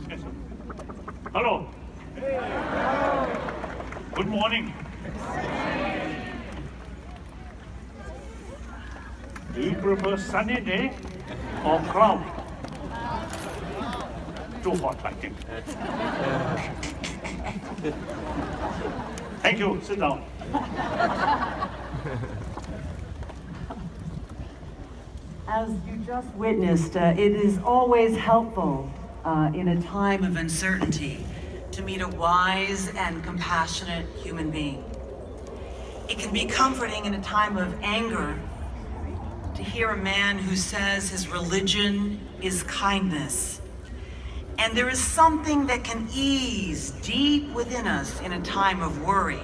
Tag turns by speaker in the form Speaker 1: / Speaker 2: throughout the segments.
Speaker 1: Yes, sir. Hello. Good morning. Do you prefer sunny day or cloud? Too hot, I think. Thank you. Sit down.
Speaker 2: As you just witnessed, it is always helpful in a time of uncertainty to meet a wise and compassionate human being. It can be comforting in a time of anger to hear a man who says his religion is kindness. And there is something that can ease deep within us in a time of worry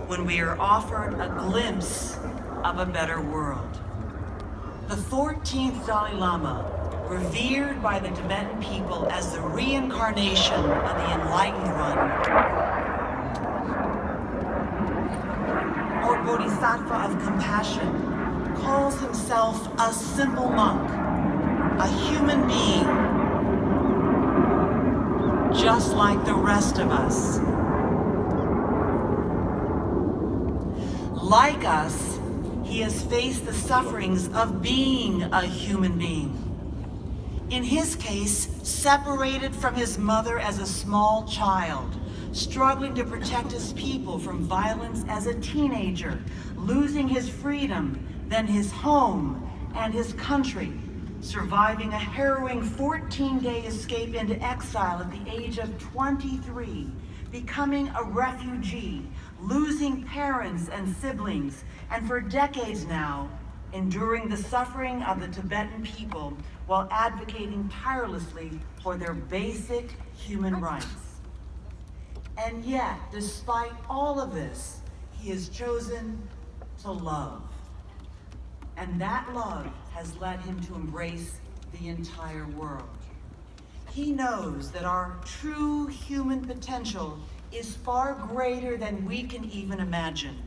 Speaker 2: when we are offered a glimpse of a better world. The 14th Dalai Lama, revered by the Tibetan people as the reincarnation of the Enlightened One, or Bodhisattva of compassion, calls himself a simple monk, a human being, just like the rest of us. Like us, he has faced the sufferings of being a human being. In his case, separated from his mother as a small child, struggling to protect his people from violence as a teenager, losing his freedom, then his home and his country, surviving a harrowing 14-day escape into exile at the age of 23, becoming a refugee, losing parents and siblings, and for decades now, enduring the suffering of the Tibetan people while advocating tirelessly for their basic human rights. And yet, despite all of this, he has chosen to love. And that love has led him to embrace the entire world. He knows that our true human potential is far greater than we can even imagine.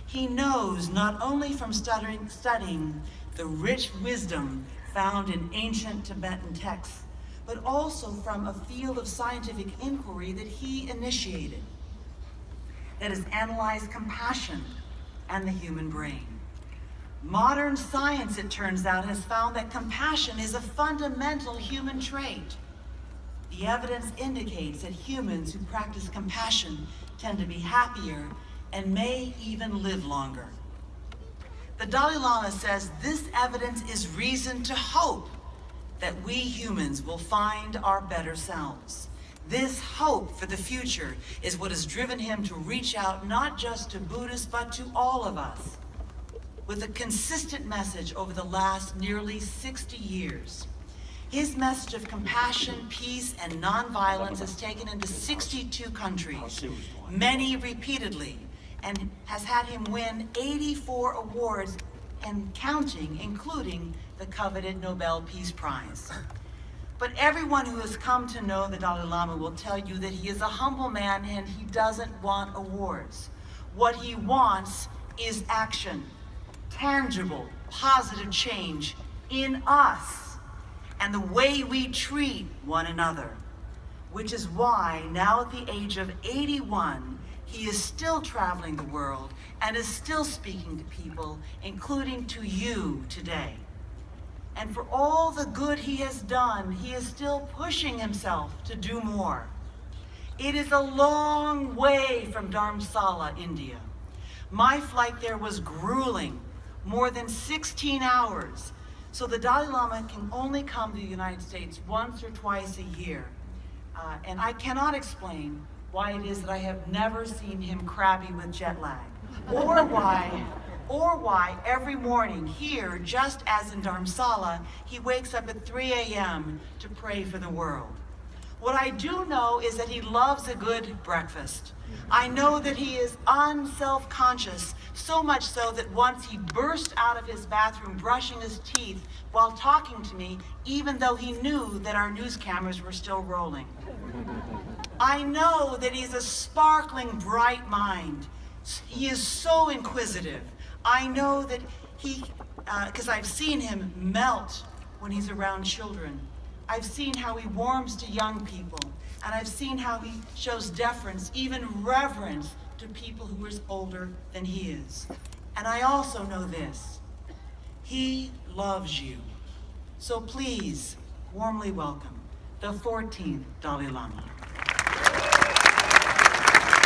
Speaker 2: He knows not only from studying the rich wisdom found in ancient Tibetan texts, but also from a field of scientific inquiry that he initiated that has analyzed compassion and the human brain. Modern science, it turns out, has found that compassion is a fundamental human trait. The evidence indicates that humans who practice compassion tend to be happier and may even live longer. The Dalai Lama says this evidence is reason to hope that we humans will find our better selves. This hope for the future is what has driven him to reach out not just to Buddhists, but to all of us, with a consistent message over the last nearly 60 years. His message of compassion, peace, and nonviolence is taken into 62 countries, many repeatedly, and has had him win 84 awards and counting, including the coveted Nobel Peace Prize. But everyone who has come to know the Dalai Lama will tell you that he is a humble man and he doesn't want awards. What he wants is action, tangible, positive change in us and the way we treat one another, which is why now at the age of 81, he is still traveling the world and is still speaking to people, including to you today. And for all the good he has done, he is still pushing himself to do more. It is a long way from Dharamsala, India. My flight there was grueling, more than 16 hours. So the Dalai Lama can only come to the United States once or twice a year. And I cannot explain why it is that I have never seen him crabby with jet lag, or why every morning here, just as in Dharamsala, he wakes up at 3 a.m. to pray for the world. What I do know is that he loves a good breakfast. I know that he is unself-conscious, so much so that once he burst out of his bathroom brushing his teeth while talking to me, even though he knew that our news cameras were still rolling. I know that he's a sparkling, bright mind. He is so inquisitive. I know that because I've seen him melt when he's around children. I've seen how he warms to young people. And I've seen how he shows deference, even reverence, to people who are older than he is. And I also know this: he loves you. So please, warmly welcome the 14th Dalai Lama.